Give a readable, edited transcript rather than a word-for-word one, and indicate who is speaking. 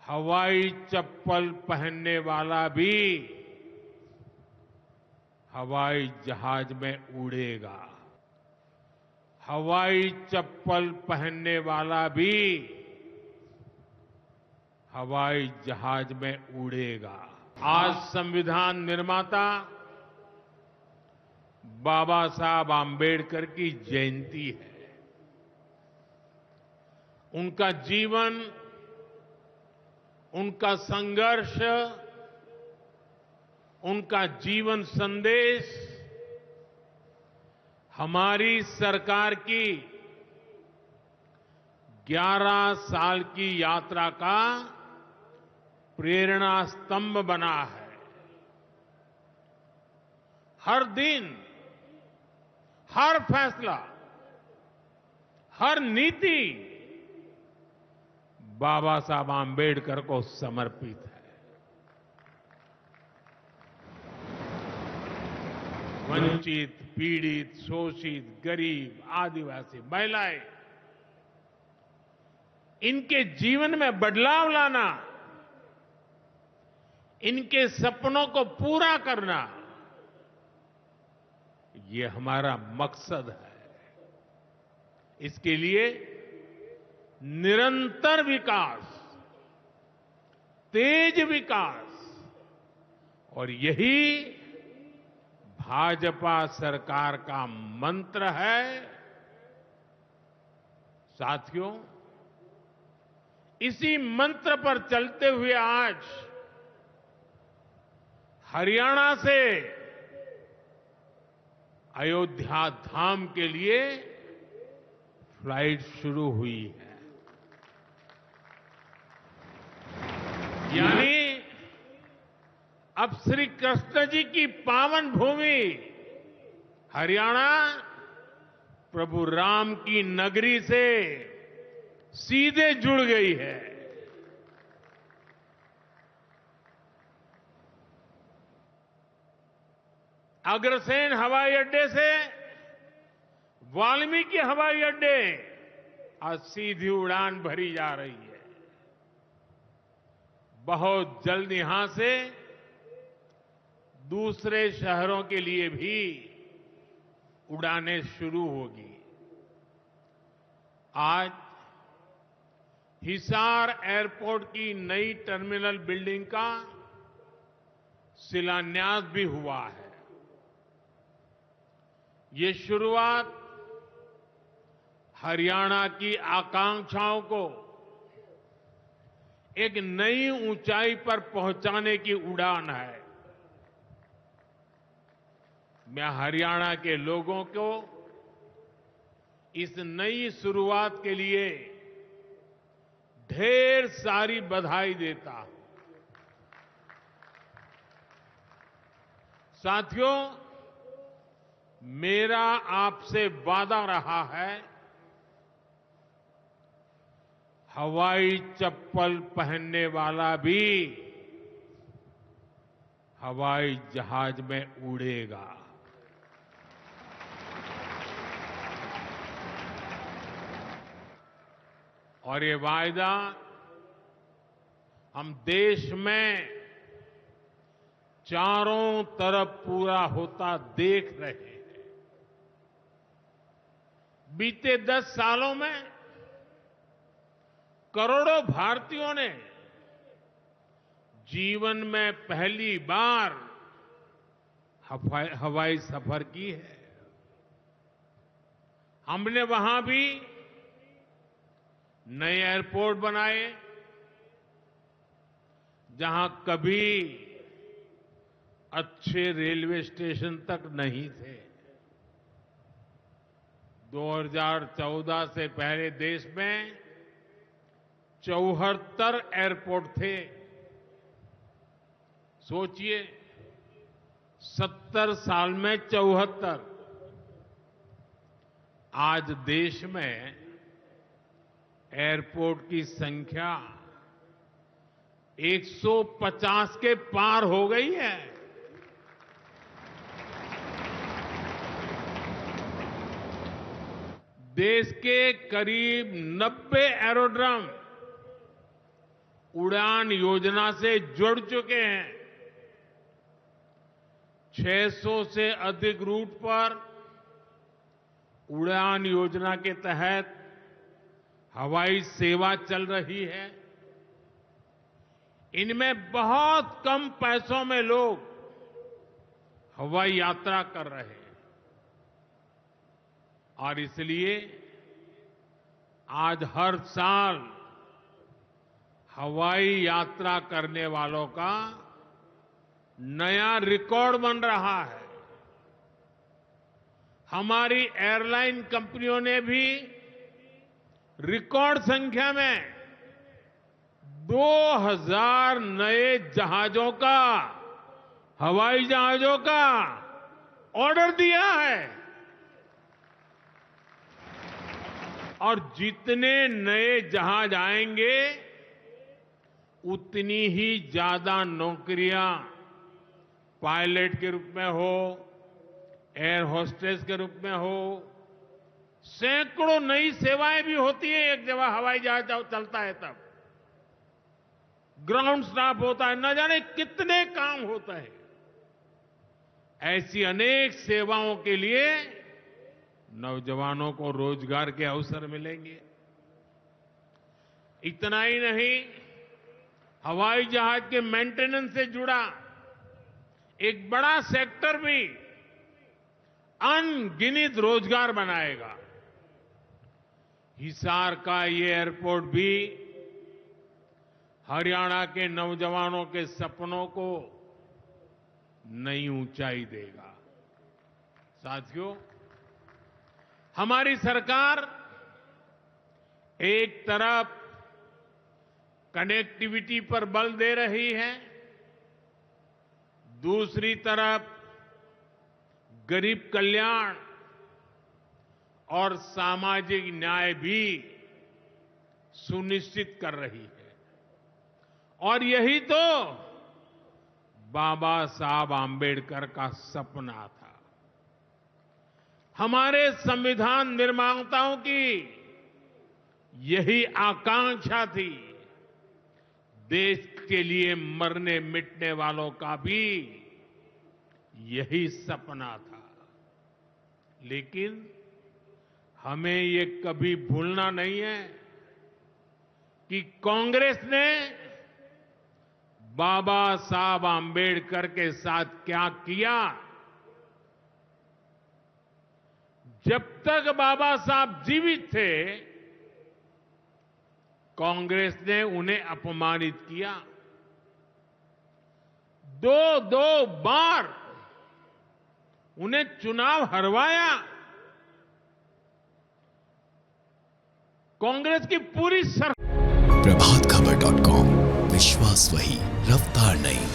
Speaker 1: हवाई चप्पल पहनने वाला भी हवाई जहाज में उड़ेगा। हवाई चप्पल पहनने वाला भी हवाई जहाज में उड़ेगा। आज संविधान निर्माता बाबा साहब आम्बेडकर की जयंती है। उनका जीवन, उनका संघर्ष, उनका जीवन संदेश हमारी सरकार की 11 साल की यात्रा का प्रेरणा स्तंभ बना है। हर दिन, हर फैसला, हर नीति बाबा साहब आम्बेडकर को समर्पित है। वंचित, पीड़ित, शोषित, गरीब, आदिवासी, महिलाएं, इनके जीवन में बदलाव लाना, इनके सपनों को पूरा करना, ये हमारा मकसद है। इसके लिए निरंतर विकास, तेज विकास, और यही भाजपा सरकार का मंत्र है। साथियों, इसी मंत्र पर चलते हुए आज हरियाणा से अयोध्या धाम के लिए फ्लाइट शुरू हुई है। यानी अब श्री कृष्ण जी की पावन भूमि हरियाणा प्रभु राम की नगरी से सीधे जुड़ गई है। अग्रसेन हवाई अड्डे से वाल्मीकि हवाई अड्डे आज सीधी उड़ान भरी जा रही है। बहुत जल्द यहां से दूसरे शहरों के लिए भी उड़ानें शुरू होगी। आज हिसार एयरपोर्ट की नई टर्मिनल बिल्डिंग का शिलान्यास भी हुआ है। ये शुरुआत हरियाणा की आकांक्षाओं को एक नई ऊंचाई पर पहुंचाने की उड़ान है। मैं हरियाणा के लोगों को इस नई शुरुआत के लिए ढेर सारी बधाई देता हूं। साथियों, मेरा आपसे वादा रहा है, हवाई चप्पल पहनने वाला भी हवाई जहाज में उड़ेगा। और ये वायदा हम देश में चारों तरफ पूरा होता देख रहे हैं। बीते 10 सालों में करोड़ों भारतीयों ने जीवन में पहली बार हवाई सफर की है। हमने वहां भी नए एयरपोर्ट बनाए, जहां कभी अच्छे रेलवे स्टेशन तक नहीं थे। 2014 से पहले देश में 74 एयरपोर्ट थे। सोचिए, 70 साल में 74। आज देश में एयरपोर्ट की संख्या 150 के पार हो गई है। देश के करीब 90 एरोड्रम उड़ान योजना से जुड़ चुके हैं। 600 से अधिक रूट पर उड़ान योजना के तहत हवाई सेवा चल रही है। इनमें बहुत कम पैसों में लोग हवाई यात्रा कर रहे हैं और इसलिए आज हर साल हवाई यात्रा करने वालों का नया रिकॉर्ड बन रहा है। हमारी एयरलाइन कंपनियों ने भी रिकॉर्ड संख्या में 2000 नए जहाजों का, हवाई जहाजों का ऑर्डर दिया है और जितने नए जहाज आएंगे उतनी ही ज्यादा नौकरियां पायलट के रूप में हो, एयर होस्टेस के रूप में हो, सैकड़ों नई सेवाएं भी होती है। एक जगह हवाई जहाज चलता है तब ग्राउंड स्टाफ होता है, न जाने कितने काम होते हैं। ऐसी अनेक सेवाओं के लिए नौजवानों को रोजगार के अवसर मिलेंगे। इतना ही नहीं, हवाई जहाज के मेंटेनेंस से जुड़ा एक बड़ा सेक्टर भी अनगिनत रोजगार बनाएगा। हिसार का ये एयरपोर्ट भी हरियाणा के नौजवानों के सपनों को नई ऊंचाई देगा। साथियों, हमारी सरकार एक तरफ कनेक्टिविटी पर बल दे रही है, दूसरी तरफ गरीब कल्याण और सामाजिक न्याय भी सुनिश्चित कर रही है। और यही तो बाबा साहब आंबेडकर का सपना था। हमारे संविधान निर्माताओं की यही आकांक्षा थी। देश के लिए मरने मिटने वालों का भी यही सपना था। लेकिन हमें ये कभी भूलना नहीं है कि कांग्रेस ने बाबा साहब आंबेडकर के साथ क्या किया। जब तक बाबा साहब जीवित थे, कांग्रेस ने उन्हें अपमानित किया। दो बार उन्हें चुनाव हरवाया। कांग्रेस की पूरी सरकार।
Speaker 2: प्रभातखबर.com, विश्वास वही, रफ्तार नहीं।